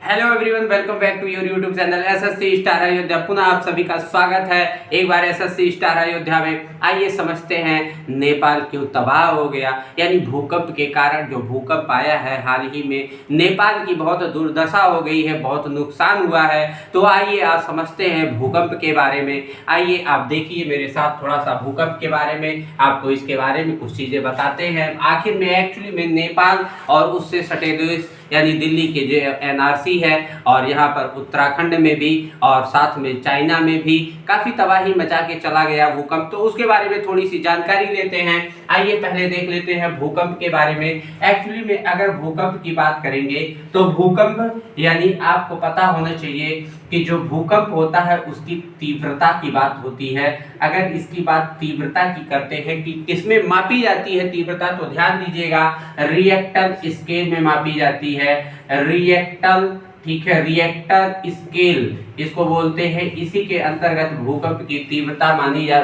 Hello everyone, welcome back to your YouTube channel SSC star Ayodhya. पुनः आप सभी का स्वागत है एक बार एसएससी स्टार अयोध्या में। आइए समझते हैं नेपाल क्यों तबाह हो गया, यानी भूकंप के कारण जो भूकंप आया है हाल ही में, नेपाल की बहुत दुर्दशा हो गई है, बहुत नुकसान हुआ है। तो आइए आप समझते हैं भूकंप के बारे में। आइए आप देखिए मेरे साथ थोड़ा सा भूकंप के बारे में, आपको इसके बारे में कुछ चीज़ें बताते हैं। आखिर में एक्चुअली में नेपाल और उससे सटे देश यानी दिल्ली के जो एनआरसी है और यहाँ पर उत्तराखंड में भी और साथ में चाइना में भी काफ़ी तबाही मचा के चला गया भूकंप। तो उसके बारे में थोड़ी सी जानकारी लेते हैं। आइए पहले देख लेते हैं भूकंप के बारे में। एक्चुअली में अगर भूकंप की बात करेंगे तो भूकंप यानी आपको पता होना चाहिए कि जो भूकंप होता है उसकी तीव्रता की बात होती है। अगर इसकी बात तीव्रता की करते हैं कि किसमें मापी जाती है तीव्रता, तो ध्यान दीजिएगा रिएक्टर स्केल में मापी जाती है। रिएक्टर, ठीक है, रिएक्टर स्केल इसको बोलते हैं। इसी के अंतर्गत भूकंप की तीव्रता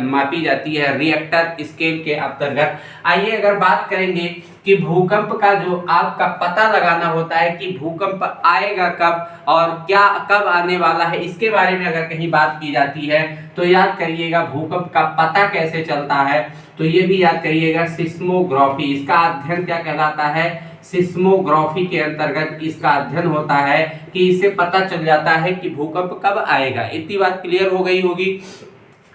मापी जाती है रिएक्टर स्केल के अंतर्गत। आइए अगर बात करेंगे कि भूकंप का जो आपका पता लगाना होता है कि भूकंप आएगा कब और क्या कब आने वाला है, इसके बारे में अगर कहीं बात की जाती है तो याद करिएगा भूकंप का पता कैसे चलता है। तो ये भी याद करिएगा सिस्मोग्राफी, इसका अध्ययन क्या कहलाता है, सिस्मोग्राफी के अंतर्गत इसका अध्ययन होता है कि इससे पता चल जाता है कि भूकंप कब आएगा। इतनी बात क्लियर हो गई होगी।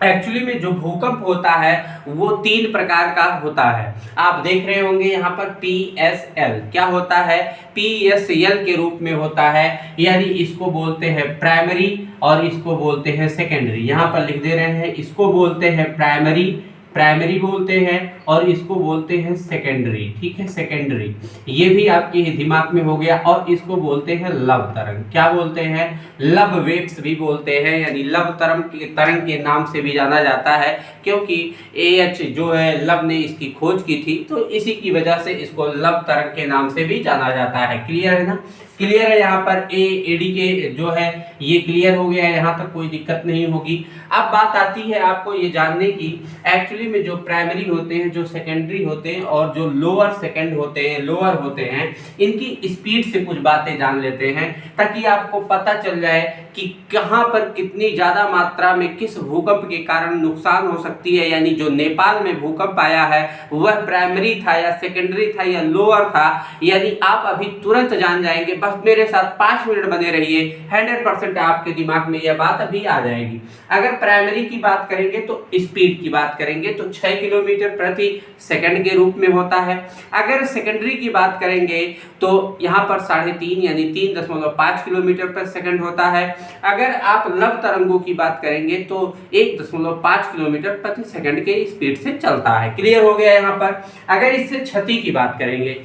एक्चुअली में जो भूकंप होता है वो 3 प्रकार का होता है। आप देख रहे होंगे यहाँ पर PSL क्या होता है, PSL के रूप में होता है, यानी इसको बोलते हैं प्राइमरी और इसको बोलते हैं सेकेंडरी। यहाँ पर लिख दे रहे हैं, इसको बोलते हैं प्राइमरी बोलते हैं और इसको बोलते हैं सेकेंडरी। ठीक है, सेकेंडरी ये भी आपके दिमाग में हो गया। और इसको बोलते हैं लव तरंग। क्या बोलते हैं, लव वेव्स भी बोलते हैं, यानी लव तरंग के नाम से भी जाना जाता है, क्योंकि AH जो है लव ने इसकी खोज की थी, तो इसी की वजह से इसको लव तरंग के नाम से भी जाना जाता है। क्लियर है ना, क्लियर है। यहाँ पर AD के जो है ये क्लियर हो गया है, यहाँ तक कोई दिक्कत नहीं होगी। अब बात आती है आपको ये जानने की, एक्चुअली में जो प्राइमरी होते हैं, जो सेकेंडरी होते हैं और जो लोअर सेकेंड होते हैं, लोअर होते हैं, इनकी स्पीड से कुछ बातें जान लेते हैं ताकि आपको पता चल जाए कि कहाँ पर कितनी ज़्यादा मात्रा में किस भूकंप के कारण नुकसान हो सकती है। यानी जो नेपाल में भूकंप आया है वह प्राइमरी था या सेकेंडरी था या लोअर था, यानी आप अभी तुरंत जान जाएंगे। बस मेरे साथ 5 मिनट बने रहिए, 100% आपके दिमाग में यह बात अभी आ जाएगी। अगर प्राइमरी की बात करेंगे तो स्पीड की बात करेंगे तो 6 किलोमीटर प्रति सेकंड के रूप में होता है। अगर सेकेंडरी की बात करेंगे तो यहाँ पर 3.5 यानी 3.5 किलोमीटर पर सेकंड होता है। अगर आप लव तरंगों की बात करेंगे तो 1.5 किलोमीटर प्रति सेकंड के स्पीड से चलता है। क्लियर हो गया यहाँ पर। अगर इससे क्षति की बात करेंगे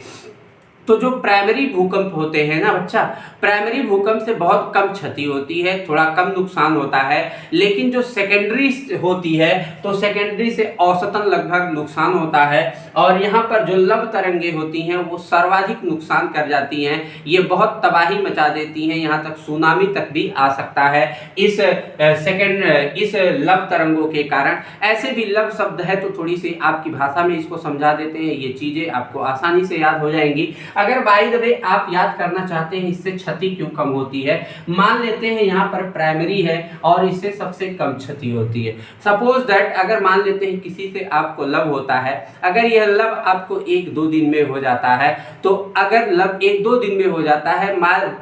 तो जो प्राइमरी भूकंप होते हैं ना बच्चा, प्राइमरी भूकंप से बहुत कम क्षति होती है, थोड़ा कम नुकसान होता है। लेकिन जो सेकेंडरी होती है तो सेकेंडरी से औसतन लगभग नुकसान होता है। और यहाँ पर जो लव तरंगे होती हैं वो सर्वाधिक नुकसान कर जाती हैं, ये बहुत तबाही मचा देती हैं, यहाँ तक सुनामी तक भी आ सकता है इस लव तरंगों के कारण। ऐसे भी लव शब्द है तो थोड़ी सी आपकी भाषा में इसको समझा देते हैं, ये चीज़ें आपको आसानी से याद हो जाएंगी। अगर बाय द वे आप याद करना चाहते हैं इससे क्षति क्यों कम होती है, मान लेते हैं यहाँ पर प्राइमरी है और इससे सबसे कम क्षति होती है। सपोज दैट अगर मान लेते हैं किसी से आपको लव होता है, अगर यह लव आपको 1-2 दिन में हो जाता है, तो अगर लव 1-2 दिन में हो जाता है,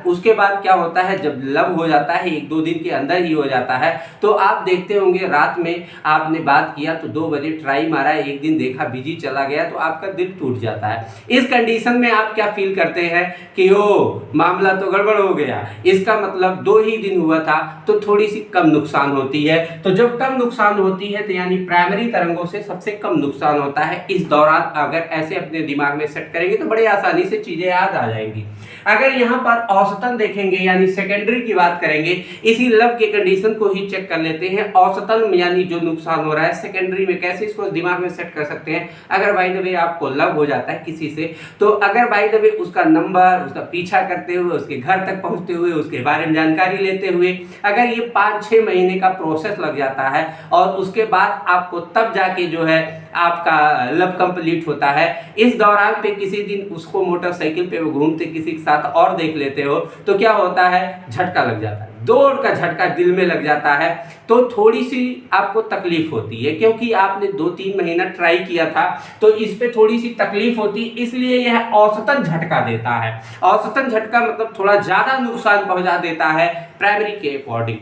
उसके बाद क्या होता है, जब लव हो जाता है 1-2 दिन के अंदर ही हो जाता है, तो आप देखते होंगे रात में आपने बात किया तो 2 बजे ट्राई मारा, एक दिन देखा बिजी चला गया तो आपका दिल टूट जाता है। इस कंडीशन में आप क्या फील करते हैं कि ओ मामला तो गड़बड़ हो गया, इसका मतलब 2 ही दिन हुआ था, तो थोड़ी सी कम नुकसान होती है। तो जब कम नुकसान होती है तो यानी प्राइमरी तरंगों से सबसे कम नुकसान होता है। इस दौरान अगर ऐसे अपने दिमाग में सेट करेंगे तो बड़े आसानी से चीजें याद आ जाएंगी। अगर यहाँ पर औसतन देखेंगे यानी सेकेंडरी की बात करेंगे, इसी लव के कंडीशन को ही चेक कर लेते हैं। औसतन यानी जो नुकसान हो रहा है सेकेंडरी में, कैसे इसको दिमाग में सेट कर सकते हैं। अगर बाय द वे आपको लव हो जाता है किसी से, तो अगर बाय द वे उसका नंबर, उसका पीछा करते हुए, उसके घर तक पहुंचते हुए, उसके बारे में जानकारी लेते हुए अगर ये 5-6 महीने का प्रोसेस लग जाता है और उसके बाद आपको तब जाके जो है आपका लब कंप्लीट होता है। इस दौरान पे किसी दिन उसको मोटरसाइकिल पे वो घूमते किसी के साथ और देख लेते हो तो क्या होता है, झटका लग जाता है, दौड़ का झटका दिल में लग जाता है। तो थोड़ी सी आपको तकलीफ होती है क्योंकि आपने 2-3 महीना ट्राई किया था, तो इस पे थोड़ी सी तकलीफ होती है, इसलिए यह औसतन झटका देता है। औसतन झटका मतलब थोड़ा ज्यादा नुकसान पहुंचा देता है प्राइमरी के अकॉर्डिंग।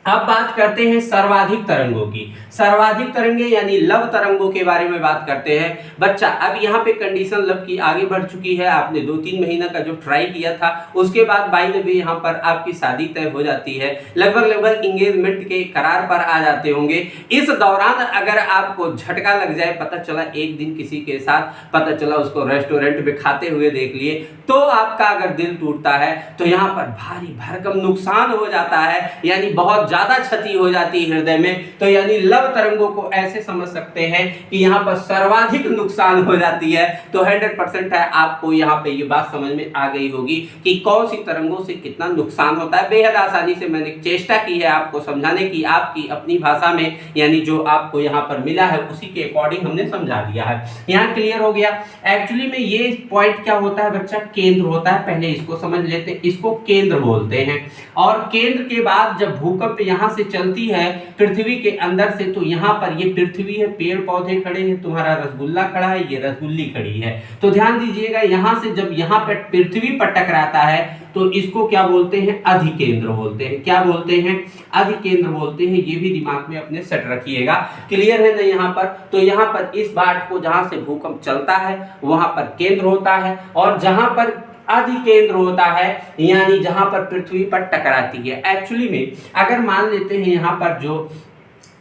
अब बात करते हैं सर्वाधिक तरंगों की। सर्वाधिक तरंगे यानी लव तरंगों के बारे में बात करते हैं। बच्चा अब यहाँ पे कंडीशन लव की आगे बढ़ चुकी है, आपने 2-3 महीना का जो ट्राई किया था उसके बाद बाई द वे यहाँ पर आपकी शादी तय हो जाती है, लगभग इंगेजमेंट के करार पर आ जाते होंगे। इस दौरान अगर आपको झटका लग जाए, पता चला एक दिन किसी के साथ पता चला उसको रेस्टोरेंट में खाते हुए देख लिए, तो आपका अगर दिल टूटता है तो यहाँ पर भारी भरकम नुकसान हो जाता है, यानी बहुत ज्यादा क्षति हो जाती है हृदय में। तो यानी लव तरंगों को ऐसे समझ सकते हैं कि यहाँ पर सर्वाधिक नुकसान हो जाती है। तो 100% है, आपको यहाँ पे ये बात समझ में आ गई होगी कि कौन सी तरंगों से कितना नुकसान होता है। बेहद आसानी से मैंने चेष्टा की है आपको समझाने की, आपकी अपनी भाषा में, यानी जो आपको यहाँ पर मिला है उसी के अकॉर्डिंग हमने समझा दिया है। यहाँ क्लियर हो गया। एक्चुअली में ये पॉइंट क्या होता है बच्चा, केंद्र होता है। पहले इसको समझ लेते हैं, इसको केंद्र बोलते हैं। और केंद्र के बाद जब भूकंप यहाँ से चलती है पृथ्वी के अंदर से, तो यहाँ पर ये पृथ्वी है, पेड़ पौधे खड़े हैं, तुम्हारा रसगुल्ला खड़ा है, ये रसगुल्ली खड़ी है। तो ध्यान दीजिएगा, यहाँ से जब यहाँ पर पृथ्वी पर टकराता है तो इसको क्या बोलते हैं, अधिकेंद्र बोलते हैं। क्या बोलते हैं, अधिकेंद्र बोलते हैं। ये भी दिमाग में अपने सेट रखिएगा। क्लियर है ना यहाँ पर। तो यहाँ पर इस बात को जहाँ से भूकंप चलता है वहां पर केंद्र होता है, और जहां पर अधिकेंद्र होता है यानी जहां पर पृथ्वी पर टकराती है। एक्चुअली में अगर मान लेते हैं यहाँ पर जो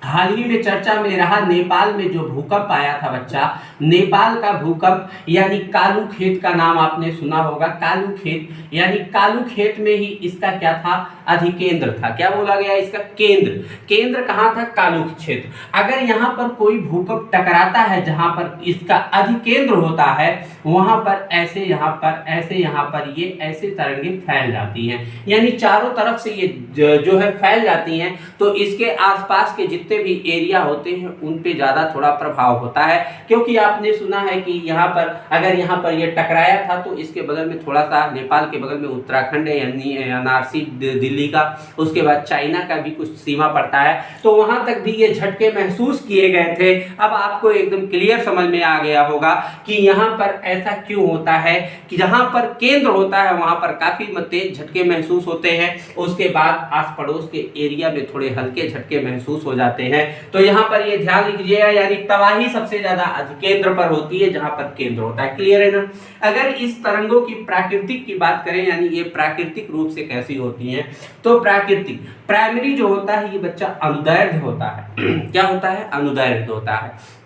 हाल ही में चर्चा में रहा, नेपाल में जो भूकंप आया था बच्चा, नेपाल का भूकंप, यानी कालू खेत का नाम आपने सुना होगा। कालू खेत, यानी कालू खेत में ही इसका क्या था, अधिकेंद्र था। क्या बोला गया, इसका केंद्र। केंद्र कहाँ था, कालू क्षेत्र। अगर यहाँ पर कोई भूकंप टकराता है जहां पर इसका अधिकेंद्र होता है, वहां पर ऐसे, यहाँ पर ऐसे, यहाँ पर ये ऐसे तरंगे फैल जाती हैं, यानी चारों तरफ से ये जो है फैल जाती हैं। तो इसके आसपास के जितने भी एरिया होते हैं उन पे ज्यादा थोड़ा प्रभाव होता है, क्योंकि आपने सुना है कि यहाँ पर अगर यहाँ पर ये टकराया था तो इसके बगल में थोड़ा सा, नेपाल के बगल में उत्तराखंड है, यानी एनआरसी दिल्ली का, उसके बाद चाइना का भी कुछ सीमा पड़ता है, तो वहां तक भी ये झटके महसूस किए गए थे। अब आपको एकदम क्लियर समझ में आ गया होगा कि यहाँ पर ऐसा क्यों होता है कि जहां पर केंद्र होता है वहां पर काफी तेज झटके महसूस होते हैं, उसके बाद आस पड़ोस के एरिया में थोड़े हल्के झटके महसूस हो जाते हैं। तो यहाँ पर ये ध्यान लीजिएगा, यानी तबाही सबसे ज्यादा अधिकेंद्र पर होती है जहां पर केंद्र होता है। क्लियर है ना। अगर इस तरंगों की प्राकृतिक की बात करें, यानी ये प्राकृतिक रूप से कैसी होती हैं, तो प्राकृतिक प्राइमरी जो होता है ये बच्चा अनुदैर्ध्य होता है। क्या होता है, अनुदैर्ध्य होता है।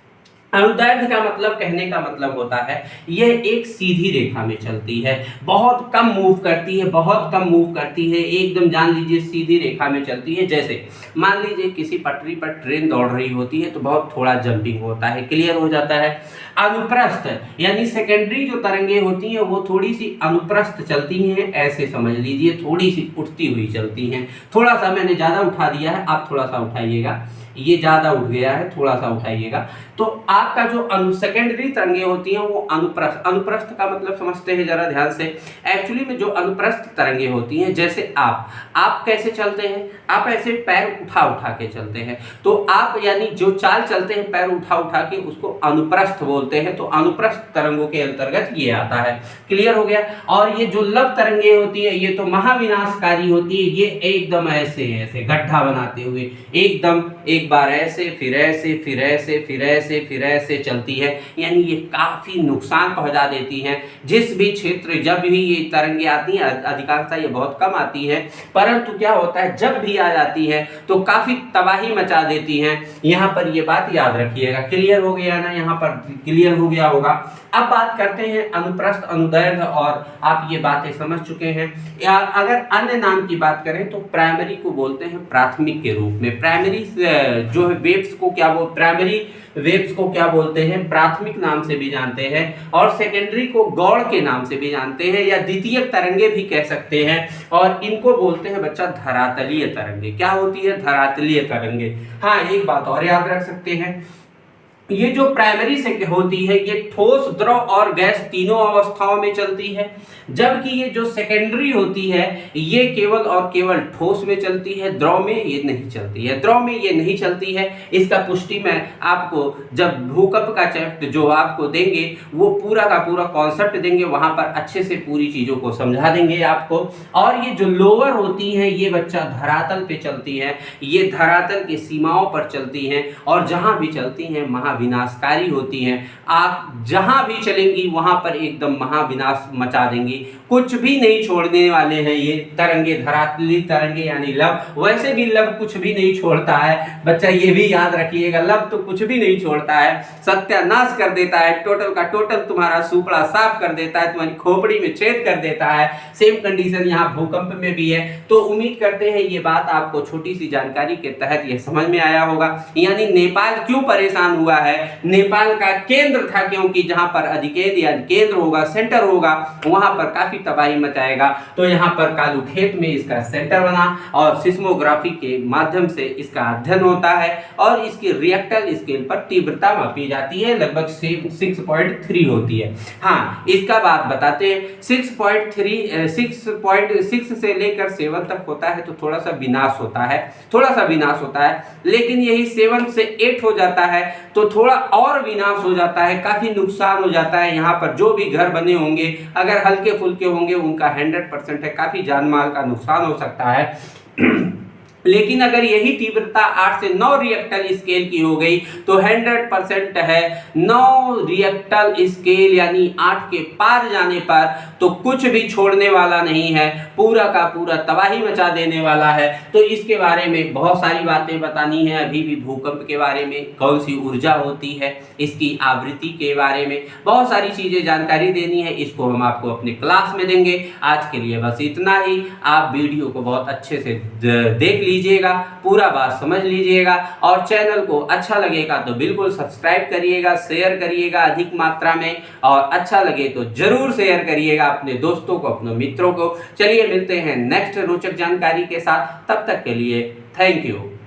अनुदैर्ध्य का मतलब, कहने का मतलब होता है ये एक सीधी रेखा में चलती है, बहुत कम मूव करती है, बहुत कम मूव करती है, एकदम जान लीजिए सीधी रेखा में चलती है। जैसे मान लीजिए किसी पटरी पर ट्रेन दौड़ रही होती है तो बहुत थोड़ा जंपिंग होता है। क्लियर हो जाता है। अनुप्रस्थ यानी सेकेंडरी जो तरंगे होती हैं वो थोड़ी सी अनुप्रस्थ चलती हैं, ऐसे समझ लीजिए, थोड़ी सी उठती हुई चलती हैं। थोड़ा सा मैंने ज्यादा उठा दिया है, आप थोड़ा सा उठाइएगा, ये ज्यादा उठ गया है, थोड़ा सा उठाइएगा। तो आपका जो सेकेंडरी तरंगे होती हैं वो अनुप्रस्थ, अनुप्रस्थ का मतलब समझते हैं जरा ध्यान से। एक्चुअली में जो अनुप्रस्थ तरंगे होती हैं, जैसे आप कैसे चलते हैं, आप ऐसे पैर उठा उठा के चलते हैं, तो आप यानी जो चाल चलते हैं पैर उठा उठा के, उसको अनुप्रस्थ बोलते हैं। तो अनुप्रस्थ तरंगों के अंतर्गत ये आता है। क्लियर हो गया। और ये जो लव तरंगे होती है ये तो महाविनाशकारी होती है, ये एकदम ऐसे ऐसे गड्ढा बनाते हुए एकदम एक बार ऐसे, फिर ऐसे, फिर ऐसे, फिर ऐसे, फिर ऐसे चलती है, यानी ये काफी नुकसान पहुंचा देती हैं। जिस भी क्षेत्र जब भी ये तरंगे आती हैं, अधिकांशतः ये बहुत कम आती है, परंतु क्या होता है जब भी आ जाती है तो काफी तबाही मचा देती हैं। यहाँ पर ये बात याद रखिएगा। क्लियर हो गया ना, यहाँ पर क्लियर हो गया होगा। अब बात करते हैं अनुप्रस्थ, अनुदैर्ध्य, और आप ये बातें समझ चुके हैं। या अगर अन्य नाम की बात करें तो प्राइमरी को बोलते हैं प्राथमिक के रूप में। प्राइमरी जो है वेव्स को क्या बोल, प्राइमरी वेव्स को क्या बोलते हैं, प्राथमिक नाम से भी जानते हैं, और सेकेंडरी को गौड़ के नाम से भी जानते हैं, या द्वितीयक तरंगे भी कह सकते हैं। और इनको बोलते हैं बच्चा धरातलीय तरंगे। क्या होती है, धरातलीय तरंगे। हाँ, एक बात और याद रख सकते हैं, ये जो प्राइमरी से होती है ये ठोस, द्रव और गैस तीनों अवस्थाओं में चलती है, जबकि ये जो सेकेंडरी होती है ये केवल और केवल ठोस में चलती है, द्रव में ये नहीं चलती है। द्रव में ये नहीं चलती है, इसका पुष्टि मैं आपको जब भूकंप का चैप्टर जो आपको देंगे वो पूरा का पूरा कॉन्सेप्ट देंगे, वहां पर अच्छे से पूरी चीजों को समझा देंगे आपको। और ये जो लोअर होती हैं ये बच्चा धरातल पे चलती है, ये धरातल की सीमाओं पर चलती हैं और जहां भी चलती हैं महाविनाशकारी होती हैं। आप जहां भी चलेंगी वहां पर एकदम महाविनाश मचा देंगी, कुछ भी नहीं छोड़ने वाले हैं ये तरंगे, धरातली तरंगे यानी लव। वैसे भी लव कुछ भी नहीं छोड़ता है बच्चा, ये भी याद रखिएगा, लव तो कुछ भी नहीं छोड़ता है, सत्यानाश कर देता है, टोटल का टोटल तुम्हारा सुपड़ा साफ कर देता है, तुम्हारी खोपड़ी में छेद कर देता है। सेम कंडीशन यहाँ भूकंप में भी है। तो उम्मीद करते हैं ये बात आपको छोटी सी जानकारी के तहत ये समझ में आया होगा। यानी नेपाल क्यों परेशान हुआ है, नेपाल का केंद्र था, क्योंकि जहां पर अधिकेंद्र या केंद्र होगा, सेंटर होगा, वहां पर काफी तबाही मचाएगा। तो यहाँ पर कालू खेत में इसका सेंटर बना और सिस्मोग्राफी के माध्यम से इसका अध्ययन होता है और इसकी रिएक्टर स्केल पर तीव्रता मापी जाती है, लगभग 6.3 होती है। हाँ, इसका बात बताते हैं, 6.6 से लेकर 7 तक होता है तो थोड़ा सा विनाश होता है, लेकिन यही 7 से 8 हो जाता है तो थोड़ा और विनाश हो जाता है, काफी नुकसान हो जाता है। यहाँ पर जो भी घर बने होंगे अगर हल्के फुल्के होंगे उनका 100% है, काफी जान माल का नुकसान हो सकता है। लेकिन अगर यही तीव्रता 8 से 9 रिएक्टर स्केल की हो गई तो 100% है। 9 रिएक्टर स्केल यानी 8 के पार जाने पर तो कुछ भी छोड़ने वाला नहीं है, पूरा का पूरा तबाही मचा देने वाला है। तो इसके बारे में बहुत सारी बातें बतानी है, अभी भी भूकंप के बारे में, कौन सी ऊर्जा होती है, इसकी आवृत्ति के बारे में बहुत सारी चीजें जानकारी देनी है। इसको हम आपको अपने क्लास में देंगे। आज के लिए बस इतना ही। आप वीडियो को बहुत अच्छे से देख लीजिएगा, पूरा बात समझ लीजिएगा और चैनल को अच्छा लगेगा तो बिल्कुल सब्सक्राइब करिएगा, शेयर करिएगा अधिक मात्रा में, और अच्छा लगे तो जरूर शेयर करिएगा अपने दोस्तों को, अपने मित्रों को। चलिए मिलते हैं नेक्स्ट रोचक जानकारी के साथ, तब तक के लिए थैंक यू।